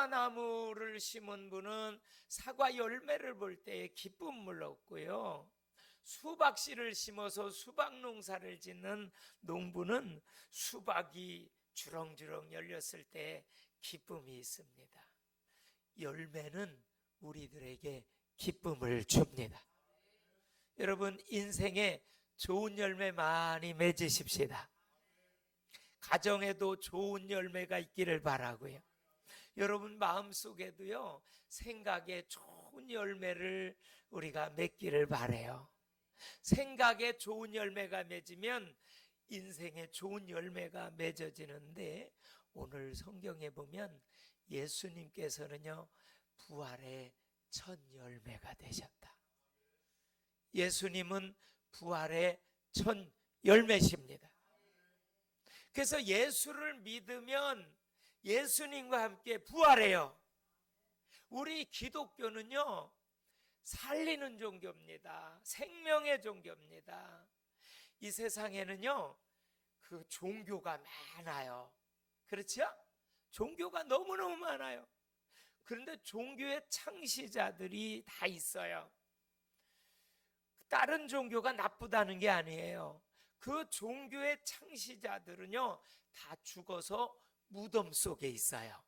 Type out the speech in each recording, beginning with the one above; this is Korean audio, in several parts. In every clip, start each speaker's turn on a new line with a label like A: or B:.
A: 사과 나무를 심은 분은 사과 열매를 볼 때 기쁨을 얻고요, 수박씨를 심어서 수박 농사를 짓는 농부는 수박이 주렁주렁 열렸을 때 기쁨이 있습니다. 열매는 우리들에게 기쁨을 줍니다. 여러분, 인생에 좋은 열매 많이 맺으십시다. 가정에도 좋은 열매가 있기를 바라고요. 여러분 마음속에도요, 생각에 좋은 열매를 우리가 맺기를 바라요. 생각에 좋은 열매가 맺으면 인생에 좋은 열매가 맺어지는데, 오늘 성경에 보면 예수님께서는요, 부활의 첫 열매가 되셨다. 예수님은 부활의 첫 열매십니다. 그래서 예수를 믿으면 예수님과 함께 부활해요. 우리 기독교는요, 살리는 종교입니다. 생명의 종교입니다. 이 세상에는요, 그 종교가 많아요. 그렇죠? 종교가 너무너무 많아요. 그런데 종교의 창시자들이 다 있어요. 다른 종교가 나쁘다는 게 아니에요. 그 종교의 창시자들은요, 다 죽어서 무덤 속에 있어요.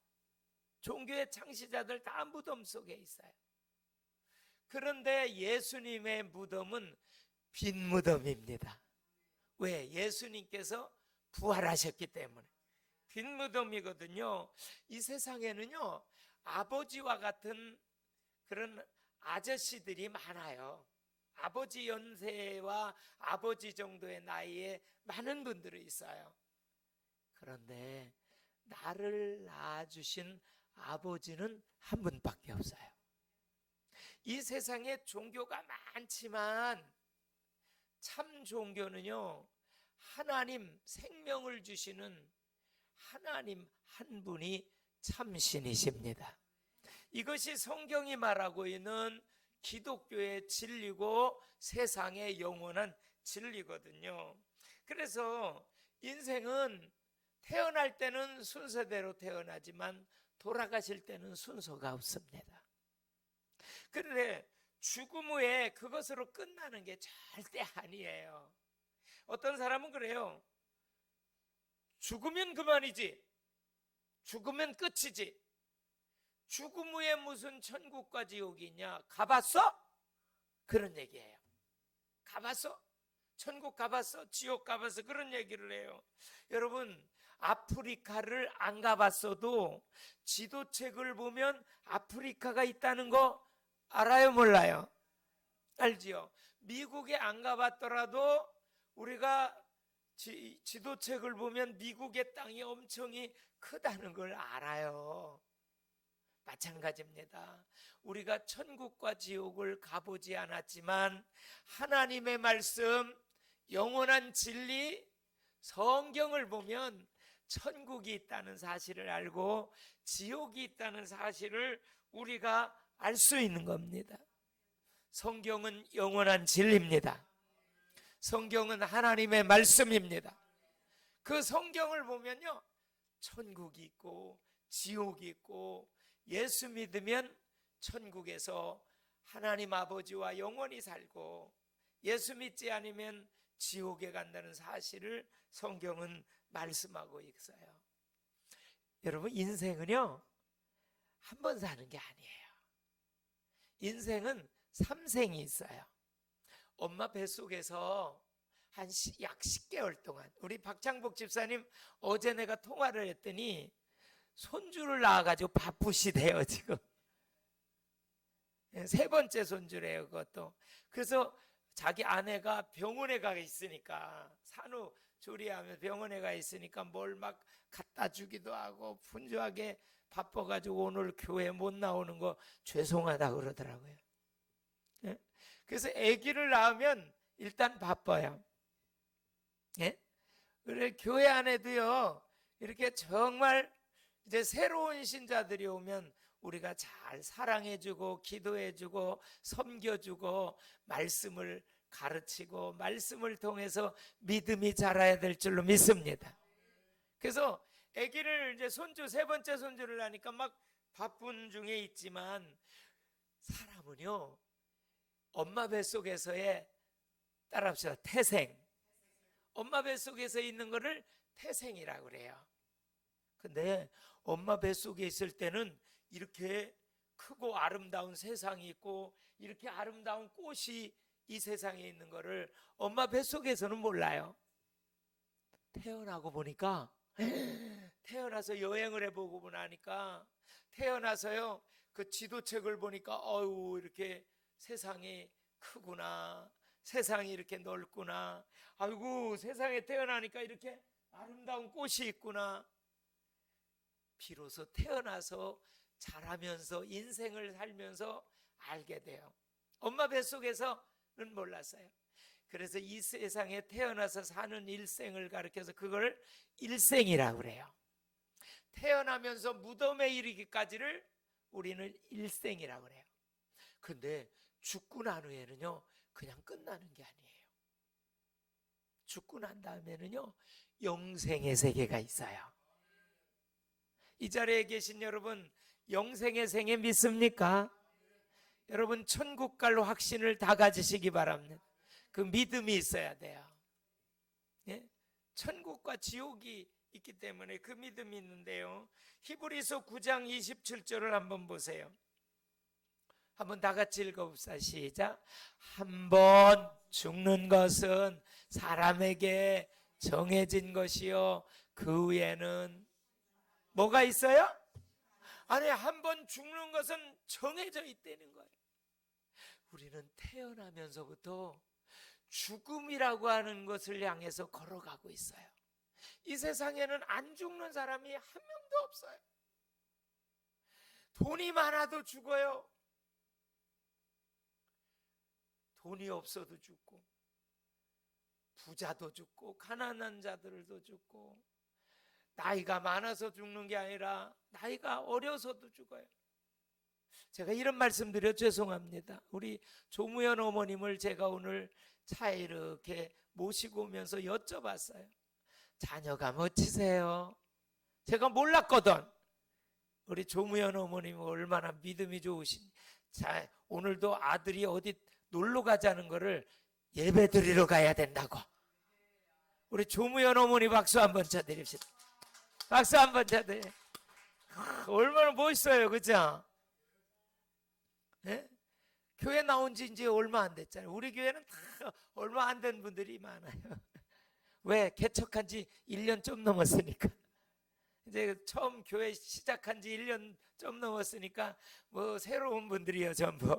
A: 종교의 창시자들 다 무덤 속에 있어요. 그런데 예수님의 무덤은 빈 무덤입니다. 왜? 예수님께서 부활하셨기 때문에 빈 무덤이거든요. 이 세상에는요, 아버지와 같은 그런 아저씨들이 많아요. 아버지 연세와 아버지 정도의 나이에 많은 분들이 있어요. 그런데 나를 낳아주신 아버지는 한 분밖에 없어요. 이 세상에 종교가 많지만 참 종교는요, 하나님, 생명을 주시는 하나님 한 분이 참신이십니다. 이것이 성경이 말하고 있는 기독교의 진리고 세상의 영원한 진리거든요. 그래서 인생은 태어날 때는 순서대로 태어나지만 돌아가실 때는 순서가 없습니다. 그런데 죽음 후에 그것으로 끝나는 게 절대 아니에요. 어떤 사람은 그래요. 죽으면 그만이지, 죽으면 끝이지, 죽음 후에 무슨 천국과 지옥이 있냐, 가봤어? 그런 얘기예요. 가봤어? 천국 가봤어? 지옥 가봤어? 그런 얘기를 해요. 여러분, 아프리카를 안 가봤어도 지도책을 보면 아프리카가 있다는 거 알아요, 몰라요? 알지요? 미국에 안 가봤더라도 우리가 지도책을 보면 미국의 땅이 엄청 크다는 걸 알아요. 마찬가지입니다. 우리가 천국과 지옥을 가보지 않았지만 하나님의 말씀, 영원한 진리, 성경을 보면 천국이 있다는 사실을 알고 지옥이 있다는 사실을 우리가 알 수 있는 겁니다. 성경은 영원한 진리입니다. 성경은 하나님의 말씀입니다. 그 성경을 보면요, 천국이 있고 지옥이 있고, 예수 믿으면 천국에서 하나님 아버지와 영원히 살고, 예수 믿지 않으면 지옥에 간다는 사실을 성경은 말씀하고 있어요. 여러분, 인생은요, 한 번 사는 게 아니에요. 인생은 3생이 있어요. 엄마 뱃속에서 약 10개월 동안, 우리 박창복 집사님 어제 내가 통화를 했더니 손주를 낳아가지고 바쁘시대요 지금. 3번째 손주래요, 그것도. 그래서 자기 아내가 병원에 가 있으니까, 산후 조리하면 병원에 가 있으니까 뭘 막 갖다 주기도 하고 분주하게 바빠가지고 오늘 교회 못 나오는 거 죄송하다 그러더라고요. 예? 그래서 아기를 낳으면 일단 바빠요. 예? 그래, 교회 안에도요, 이렇게 정말 이제 새로운 신자들이 오면 우리가 잘 사랑해주고 기도해주고 섬겨주고 말씀을 가르치고 말씀을 통해서 믿음이 자라야 될 줄로 믿습니다. 그래서 아기를 이제 손주, 3번째 손주를 하니까 막 바쁜 중에 있지만 사람은요, 엄마 뱃속에서의, 따라합시다, 태생. 엄마 뱃속에서 있는 거를 태생이라고 그래요. 근데 엄마 뱃속에 있을 때는 이렇게 크고 아름다운 세상이 있고 이렇게 아름다운 꽃이 이 세상에 있는 거를 엄마 뱃속에서는 몰라요. 태어나고 보니까, 태어나서 여행을 해보고 나니까, 태어나서요 그 지도책을 보니까 어유 이렇게 세상이 크구나, 세상이 이렇게 넓구나, 아이고 세상에 태어나니까 이렇게 아름다운 꽃이 있구나. 비로소 태어나서 자라면서 인생을 살면서 알게 돼요. 엄마 뱃속에서는 몰랐어요. 그래서 이 세상에 태어나서 사는 일생을 가르쳐서 그걸 일생이라고 그래요. 태어나면서 무덤에 이르기까지를 우리는 일생이라고 그래요. 근데 죽고 난 후에는요 그냥 끝나는 게 아니에요. 죽고 난 다음에는요 영생의 세계가 있어요. 이 자리에 계신 여러분, 영생의 생애 믿습니까? 여러분 천국 갈 확신을 다 가지시기 바랍니다. 그 믿음이 있어야 돼요. 예? 천국과 지옥이 있기 때문에 그 믿음이 있는데요, 히브리서 9장 27절을 한번 보세요. 한번 다 같이 읽어봅시다. 시작. 한번 죽는 것은 사람에게 정해진 것이요 그 후에는 뭐가 있어요? 아니, 한번 죽는 것은 정해져 있다는 거예요. 우리는 태어나면서부터 죽음이라고 하는 것을 향해서 걸어가고 있어요. 이 세상에는 안 죽는 사람이 한 명도 없어요. 돈이 많아도 죽어요. 돈이 없어도 죽고, 부자도 죽고, 가난한 자들도 죽고, 나이가 많아서 죽는 게 아니라 나이가 어려서도 죽어요. 제가 이런 말씀 드려 죄송합니다. 우리 조무현 어머님을 제가 오늘 차에 이렇게 모시고 오면서 여쭤봤어요. 자녀가 멋지세요? 제가 몰랐거든. 우리 조무현 어머님은 얼마나 믿음이 좋으신. 자, 오늘도 아들이 어디 놀러 가자는 거를 예배 드리러 가야 된다고. 우리 조무현 어머니 박수 한번 쳐드립시다. 박수 한번 쳐드려요. 얼마나 멋있어요, 그죠? 네? 교회 나온 지 이제 얼마 안 됐잖아요. 우리 교회는 다 얼마 안 된 분들이 많아요. 왜? 개척한 지 1년 좀 넘었으니까. 이제 처음 교회 시작한 지 1년 좀 넘었으니까 뭐 새로운 분들이요 전부.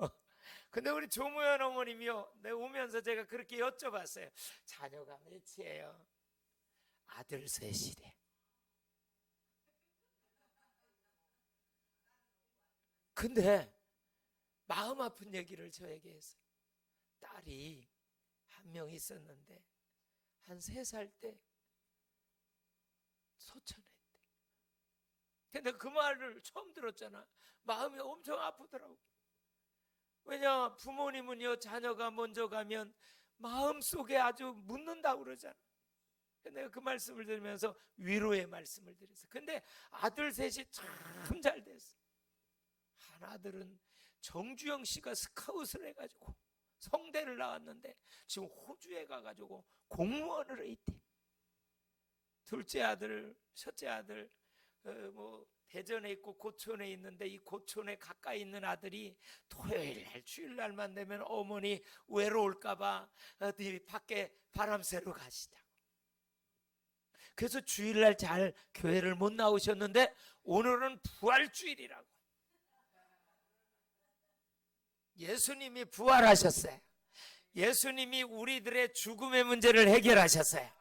A: 근데 우리 조무현 어머님이요, 내가 오면서 제가 그렇게 여쭤봤어요. 자녀가 몇이에요? 아들 셋이래. 근데 마음 아픈 얘기를 저에게 했어요. 딸이 한 명 있었는데 한 3살 때 소천했대. 근데 그 말을 처음 들었잖아. 마음이 엄청 아프더라고. 왜냐, 부모님은요 자녀가 먼저 가면 마음속에 아주 묻는다고 그러잖아. 내가 그 말씀을 들으면서 위로의 말씀을 드렸어요. 근데 아들 셋이 참 잘 됐어. 한 아들은 정주영 씨가 스카웃을 해가지고 성대를 나왔는데 지금 호주에 가가지고 공무원으로 있대. 둘째 아들, 첫째 아들 뭐 대전에 있고 고촌에 있는데, 이 고촌에 가까이 있는 아들이 토요일 날 주일 날만 되면 어머니 외로울까봐 어디 밖에 바람 쐬러 가시자고. 그래서 주일날 잘 교회를 못 나오셨는데 오늘은 부활주일이라고. 예수님이 부활하셨어요. 예수님이 우리들의 죽음의 문제를 해결하셨어요.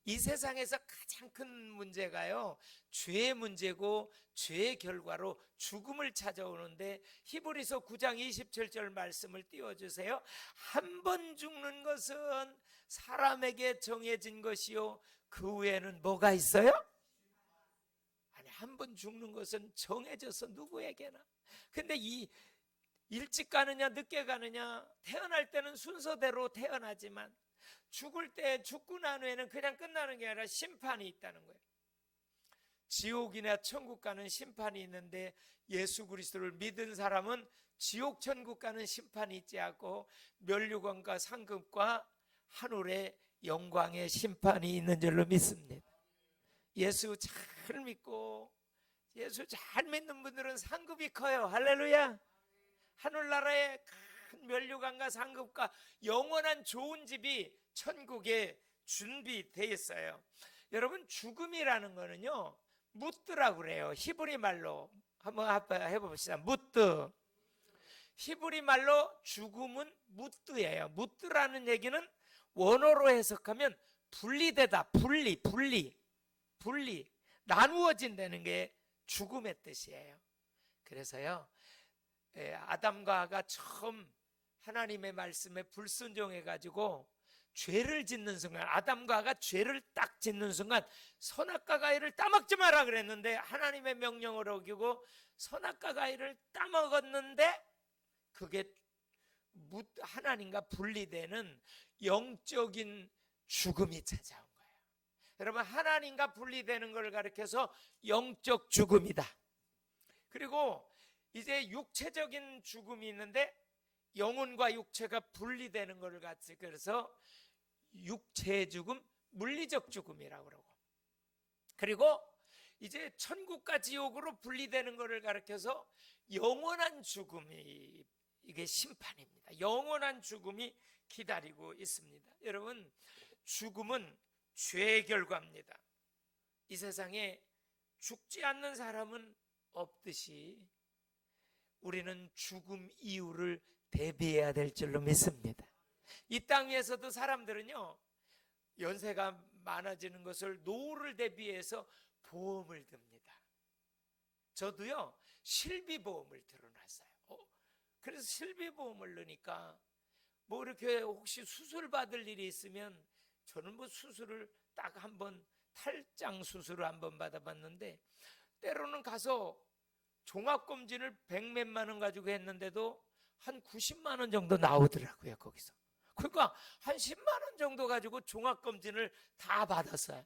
A: 이 세상에서 가장 큰 문제가요 죄의 문제고, 죄의 결과로 죽음을 찾아오는데, 히브리서 9장 27절 말씀을 띄워주세요. 한 번 죽는 것은 사람에게 정해진 것이요 그 후에는 뭐가 있어요? 아니, 한 번 죽는 것은 정해져서 누구에게나. 근데 이 일찍 가느냐 늦게 가느냐, 태어날 때는 순서대로 태어나지만 죽을 때, 죽고 난 후에는 그냥 끝나는 게 아니라 심판이 있다는 거예요. 지옥이나 천국 가는 심판이 있는데 예수 그리스도를 믿은 사람은 지옥 천국 가는 심판이 있지 않고 멸류관과 상급과 하늘의 영광의 심판이 있는 줄로 믿습니다. 예수 잘 믿고 예수 잘 믿는 분들은 상급이 커요. 할렐루야. 하늘나라의 큰 멸류관과 상급과 영원한 좋은 집이 천국에 준비되어 있어요. 여러분, 죽음이라는 거는요 무뜨라고 그래요. 히브리 말로 한번 해봅시다. 무뜨. 히브리 말로 죽음은 무뜨예요. 무뜨라는 얘기는 원어로 해석하면 분리되다. 분리 나누어진다는 게 죽음의 뜻이에요. 그래서요 아담과 하가 처음 하나님의 말씀에 불순종해 가지고 죄를 짓는 순간, 아담과 하가 죄를 딱 짓는 순간 선악과 과일을 따먹지 마라 그랬는데 하나님의 명령을 어기고 선악과 과일을 따먹었는데 그게 하나님과 분리되는 영적인 죽음이 찾아온 거예요. 여러분, 하나님과 분리되는 걸 가리켜서 영적 죽음이다. 그리고 이제 육체적인 죽음이 있는데 영혼과 육체가 분리되는 걸 같이, 그래서 육체의 죽음, 물리적 죽음이라고 그러고, 그리고 이제 천국과 지옥으로 분리되는 것을 가리켜서 영원한 죽음이, 이게 심판입니다. 영원한 죽음이 기다리고 있습니다. 여러분, 죽음은 죄의 결과입니다. 이 세상에 죽지 않는 사람은 없듯이 우리는 죽음 이후를 대비해야 될 줄로 믿습니다. 이 땅 위에서도 사람들은요 연세가 많아지는 것을, 노후를 대비해서 보험을 듭니다. 저도요 실비보험을 들어놨어요. 그래서 실비보험을 넣으니까 뭐 이렇게 혹시 수술 받을 일이 있으면, 저는 뭐 수술을 딱 한번, 탈장 수술을 한번 받아봤는데 때로는 가서 종합검진을 100몇만 원 가지고 했는데도 한 90만 원 정도 나오더라고요 거기서. 그러니까 한 10만 원 정도 가지고 종합검진을 다 받았어요.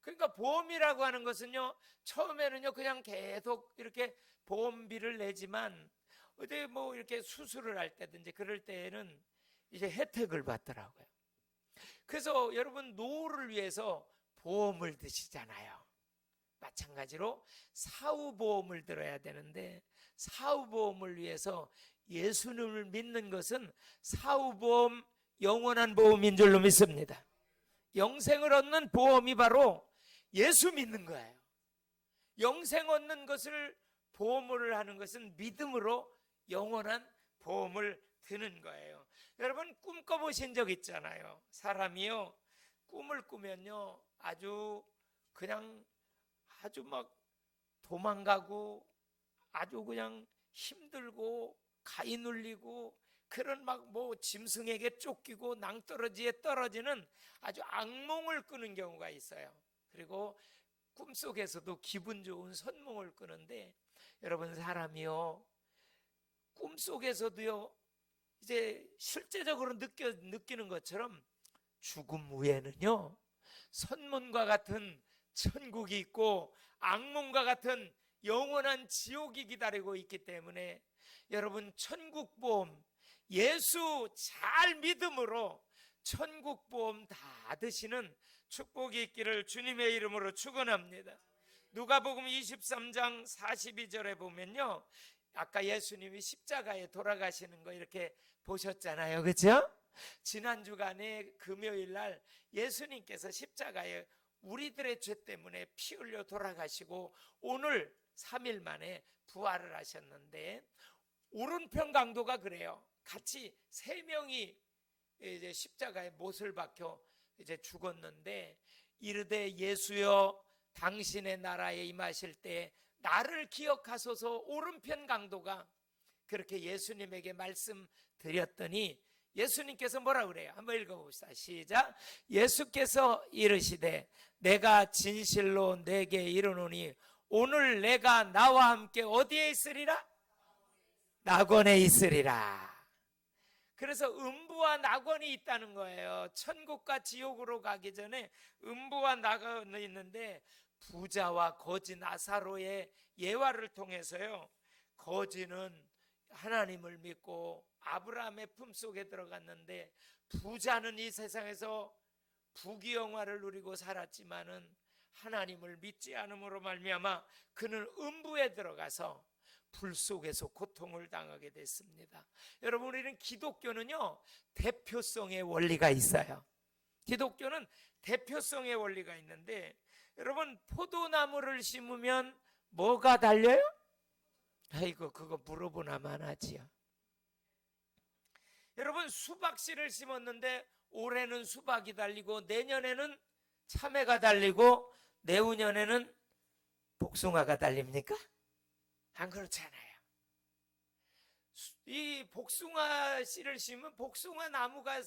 A: 그러니까 보험이라고 하는 것은요 처음에는요 그냥 계속 이렇게 보험비를 내지만 어디 뭐 이렇게 수술을 할 때든지 그럴 때에는 이제 혜택을 받더라고요. 그래서 여러분, 노후를 위해서 보험을 드시잖아요. 마찬가지로 사후보험을 들어야 되는데, 사후보험을 위해서 예수님을 믿는 것은 사후보험, 영원한 보험인 줄로 믿습니다. 영생을 얻는 보험이 바로 예수 믿는 거예요. 영생 얻는 것을 보험을 하는 것은 믿음으로 영원한 보험을 드는 거예요. 여러분, 꿈 꿔보신 적 있잖아요. 사람이요 꿈을 꾸면요 아주 막 도망가고 아주 그냥 힘들고 가위 눌리고 그런 막 뭐 짐승에게 쫓기고 낭떠러지에 떨어지는 아주 악몽을 꾸는 경우가 있어요. 그리고 꿈속에서도 기분 좋은 선몽을 꾸는데, 여러분, 사람이요 꿈속에서도요 이제 실제적으로 느끼는 것처럼 죽음 후에는요 선문과 같은 천국이 있고 악몽과 같은 영원한 지옥이 기다리고 있기 때문에 여러분, 천국보험, 예수 잘 믿음으로 천국보험 다 드시는 축복이 있기를 주님의 이름으로 축원합니다. 누가복음 23장 42절에 보면요 아까 예수님이 십자가에 돌아가시는 거 이렇게 보셨잖아요. 그렇죠? 지난 주간에 금요일 날 예수님께서 십자가에 우리들의 죄 때문에 피 흘려 돌아가시고 오늘 3일 만에 부활을 하셨는데, 오른편 강도가 그래요. 같이 3명이 이제 십자가에 못을 박혀 이제 죽었는데, 이르되 예수여 당신의 나라에 임하실 때 나를 기억하소서, 오른편 강도가 그렇게 예수님에게 말씀드렸더니 예수님께서 뭐라 그래요? 한번 읽어봅시다. 시작. 예수께서 이르시되 내가 진실로 내게 이르노니 오늘 내가 나와 함께 어디에 있으리라? 낙원에 있으리라. 그래서 음부와 낙원이 있다는 거예요. 천국과 지옥으로 가기 전에 음부와 낙원이 있는데, 부자와 거지 나사로의 예화를 통해서요, 거지는 하나님을 믿고 아브라함의 품속에 들어갔는데, 부자는 이 세상에서 부귀영화를 누리고 살았지만은 하나님을 믿지 않음으로 말미암아 그는 음부에 들어가서 불 속에서 고통을 당하게 됐습니다. 여러분, 우리는 기독교는요, 대표성의 원리가 있어요. 기독교는 대표성의 원리가 있는데, 여러분, 포도나무를 심으면 뭐가 달려요? 아이고, 그거 물어보나만 하지요. 여러분, 수박씨를 심었는데 올해는 수박이 달리고 내년에는 참외가 달리고 내후년에는 복숭아가 달립니까? 안 그렇잖아요. 이 복숭아 씨를 심으면 복숭아 나무가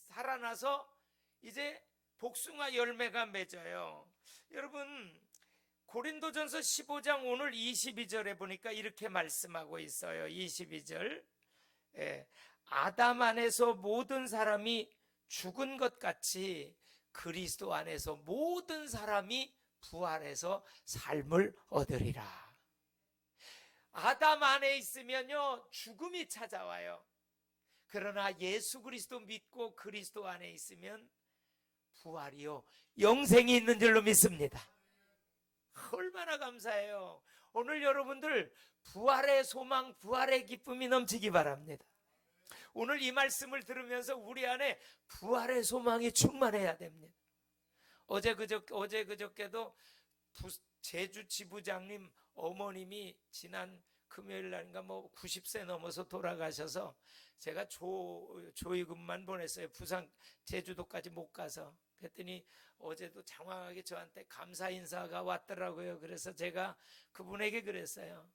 A: 살아나서 이제 복숭아 열매가 맺어요. 여러분, 고린도전서 15장 오늘 22절에 보니까 이렇게 말씀하고 있어요. 22절. 아담 안에서 모든 사람이 죽은 것 같이 그리스도 안에서 모든 사람이 부활해서 삶을 얻으리라. 아담 안에 있으면요, 죽음이 찾아와요. 그러나 예수 그리스도 믿고 그리스도 안에 있으면 부활이요, 영생이 있는 줄로 믿습니다. 얼마나 감사해요. 오늘 여러분들 부활의 소망, 부활의 기쁨이 넘치기 바랍니다. 오늘 이 말씀을 들으면서 우리 안에 부활의 소망이 충만해야 됩니다. 어제 그저께도 제주 지부장님 어머님이 지난 금요일 날인가 90세 넘어서 돌아가셔서 제가 조의금만 보냈어요. 부산 제주도까지 못 가서. 그랬더니 어제도 장황하게 저한테 감사 인사가 왔더라고요. 그래서 제가 그분에게 그랬어요.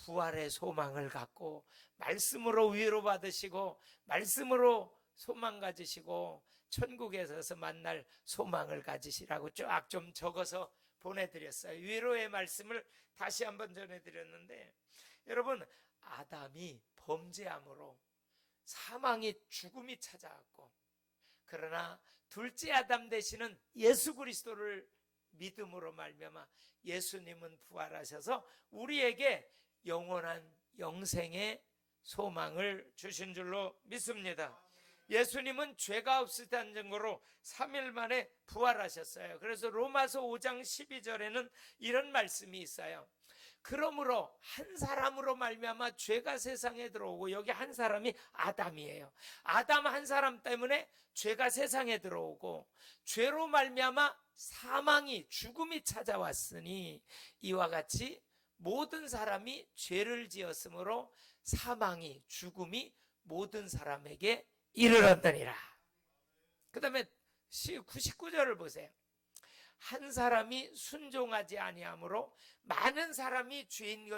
A: 부활의 소망을 갖고 말씀으로 위로받으시고 말씀으로 소망 가지시고 천국에서 만날 소망을 가지시라고 쫙 좀 적어서 보내드렸어요. 위로의 말씀을 다시 한번 전해드렸는데, 여러분, 아담이 범죄함으로 사망이, 죽음이 찾아왔고, 그러나 둘째 아담 되시는 예수 그리스도를 믿음으로 말미암아 예수님은 부활하셔서 우리에게 영원한 영생의 소망을 주신 줄로 믿습니다. 예수님은 죄가 없으다는 증거로 3일 만에 부활하셨어요. 그래서 로마서 5장 12절에는 이런 말씀이 있어요. 그러므로 한 사람으로 말미암아 죄가 세상에 들어오고, 여기 한 사람이 아담이에요. 아담 한 사람 때문에 죄가 세상에 들어오고 죄로 말미암아 사망이, 죽음이 찾아왔으니 이와 같이 모든 사람이 죄를 지었으므로 사망이, 죽음이 모든 사람에게 이르렀더니라. 그 다음에 99절을 보세요. 한 사람이 순종하지 아니하므로 많은 사람이 죄인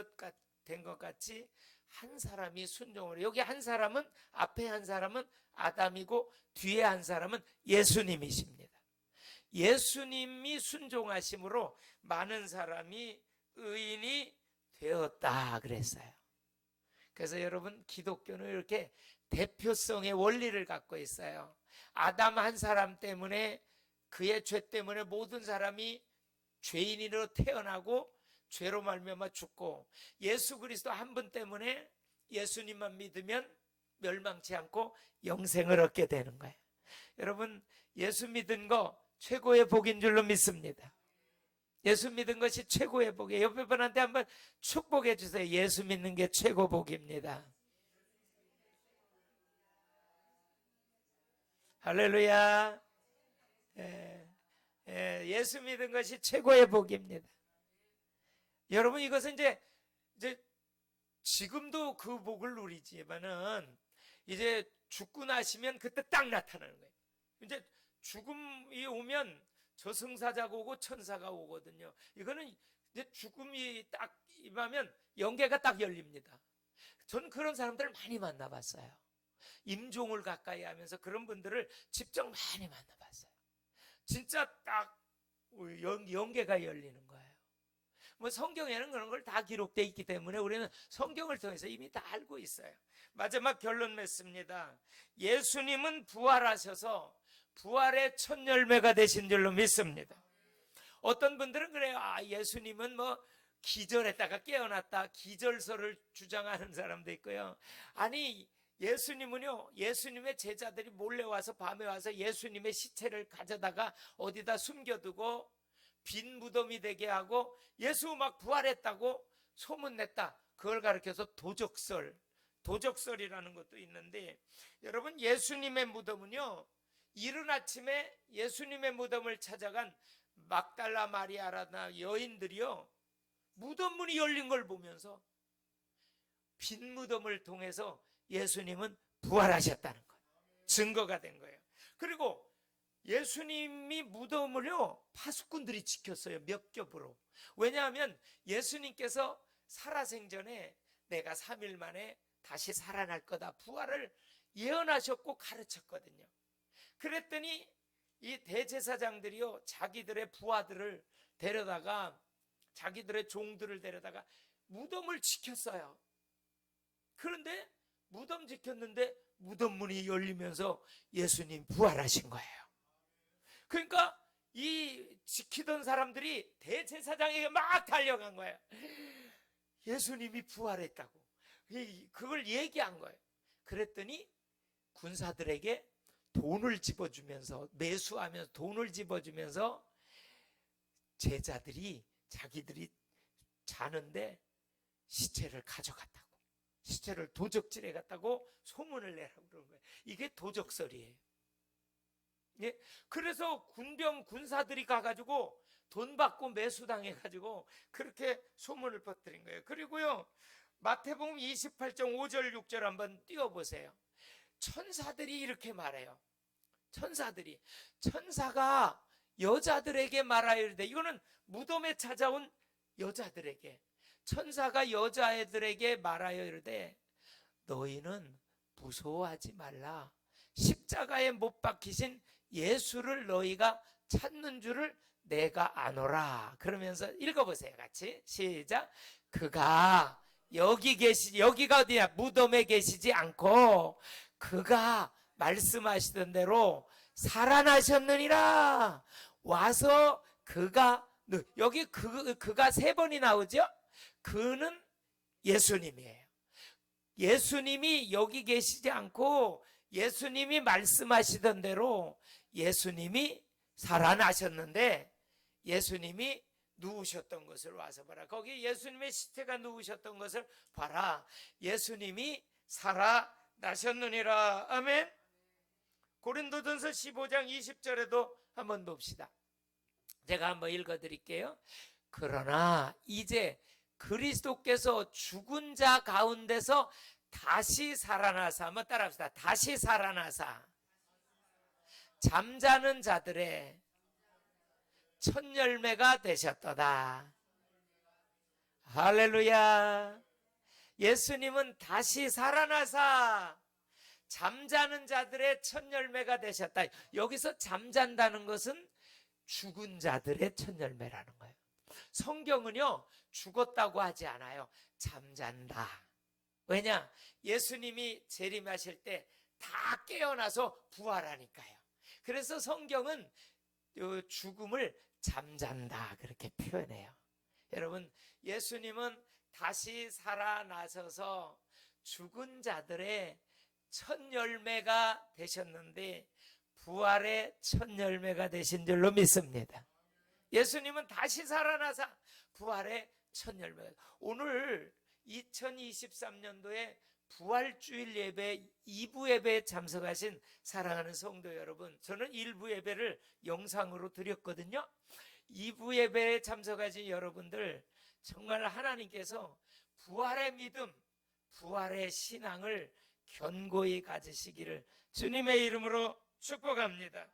A: 된 것 같이 한 사람이 순종을. 여기 한 사람은, 앞에 한 사람은 아담이고 뒤에 한 사람은 예수님이십니다. 예수님이 순종하심으로 많은 사람이 의인이 되었다 그랬어요. 그래서 여러분, 기독교는 이렇게 대표성의 원리를 갖고 있어요. 아담 한 사람 때문에, 그의 죄 때문에 모든 사람이 죄인으로 태어나고 죄로 말미암아 죽고, 예수 그리스도 한 분 때문에 예수님만 믿으면 멸망치 않고 영생을 얻게 되는 거예요. 여러분, 예수 믿은 거 최고의 복인 줄로 믿습니다. 예수 믿은 것이 최고의 복이에요. 옆에 분한테 한번 축복해 주세요. 예수 믿는 게 최고 복입니다. 할렐루야. 예수 믿은 것이 최고의 복입니다. 여러분, 이것은 이제 지금도 그 복을 누리지만은 이제 죽고 나시면 그때 딱 나타나는 거예요. 이제 죽음이 오면 저승사자가 오고 천사가 오거든요. 이거는 이제 죽음이 딱 임하면 영계가 딱 열립니다. 전 그런 사람들을 많이 만나봤어요. 임종을 가까이 하면서 그런 분들을 직접 많이 만나봤어요. 진짜 딱 영계가 열리는 거예요. 뭐 성경에는 그런 걸 다 기록되어 있기 때문에 우리는 성경을 통해서 이미 다 알고 있어요. 마지막 결론 맺습니다. 예수님은 부활하셔서 부활의 첫 열매가 되신 줄로 믿습니다. 어떤 분들은 그래요. 예수님은 뭐 기절했다가 깨어났다, 기절설을 주장하는 사람도 있고요. 아니, 예수님은요, 예수님의 제자들이 몰래 와서 밤에 와서 예수님의 시체를 가져다가 어디다 숨겨두고 빈 무덤이 되게 하고 예수 막 부활했다고 소문냈다. 그걸 가리켜서 도적설이라는 것도 있는데, 여러분, 예수님의 무덤은요, 이른 아침에 예수님의 무덤을 찾아간 막달라 마리아라나 여인들이요, 무덤 문이 열린 걸 보면서 빈 무덤을 통해서 예수님은 부활하셨다는 거예요. 증거가 된 거예요. 그리고 예수님이 무덤을요, 파수꾼들이 지켰어요. 몇 겹으로. 왜냐하면 예수님께서 살아생전에 내가 3일 만에 다시 살아날 거다, 부활을 예언하셨고 가르쳤거든요. 그랬더니 이 대제사장들이요, 자기들의 부하들을 데려다가, 자기들의 종들을 데려다가 무덤을 지켰어요. 그런데 무덤 지켰는데 무덤 문이 열리면서 예수님 부활하신 거예요. 그러니까 이 지키던 사람들이 대제사장에게 막 달려간 거예요. 예수님이 부활했다고. 그걸 얘기한 거예요. 그랬더니 군사들에게 돈을 집어주면서, 매수하면서 돈을 집어주면서 제자들이 자기들이 자는데 시체를 가져갔다고, 시체를 도적질해 갔다고 소문을 내라고 그런 거예요. 이게 도적설이에요. 예? 그래서 군사들이 가가지고 돈 받고 매수당해 가지고 그렇게 소문을 퍼뜨린 거예요. 그리고요, 마태복음 28장 5절 6절 한번 띄워보세요. 천사들이 이렇게 말해요. 천사가 여자들에게 말하여 이르되, 이거는 무덤에 찾아온 여자들에게, 천사가 여자애들에게 말하여 이르되, 너희는 무서워하지 말라. 십자가에 못 박히신 예수를 너희가 찾는 줄을 내가 아노라. 그러면서 읽어보세요. 같이 시작. 그가 여기가 어디야? 무덤에 계시지 않고 그가 말씀하시던 대로 살아나셨느니라. 와서 그가, 여기 그가 3번이 나오죠? 그는 예수님이에요. 예수님이 여기 계시지 않고 예수님이 말씀하시던 대로 예수님이 살아나셨는데, 예수님이 누우셨던 것을 와서 봐라. 거기 예수님의 시체가 누우셨던 것을 봐라. 예수님이 살아나셨느니라. 아멘. 고린도전서 15장 20절에도 한번 봅시다. 제가 한번 읽어드릴게요. 그러나 이제 그리스도께서 죽은 자 가운데서 다시 살아나사, 한번 따라합시다. 다시 살아나사 잠자는 자들의 첫 열매가 되셨도다. 할렐루야. 예수님은 다시 살아나사 잠자는 자들의 첫 열매가 되셨다. 여기서 잠잔다는 것은 죽은 자들의 첫 열매라는 거예요. 성경은요, 죽었다고 하지 않아요. 잠잔다. 왜냐? 예수님이 재림하실 때 다 깨어나서 부활하니까요. 그래서 성경은 죽음을 잠잔다 그렇게 표현해요. 여러분, 예수님은 다시 살아나셔서 죽은 자들의 첫 열매가 되셨는데 부활의 첫 열매가 되신 줄로 믿습니다. 예수님은 다시 살아나사 부활의 첫 열매가. 오늘 2023년도에 부활주일 예배 2부 예배에 참석하신 사랑하는 성도 여러분, 저는 1부 예배를 영상으로 드렸거든요. 2부 예배에 참석하신 여러분들, 정말 하나님께서 부활의 믿음, 부활의 신앙을 견고히 가지시기를 주님의 이름으로 축복합니다.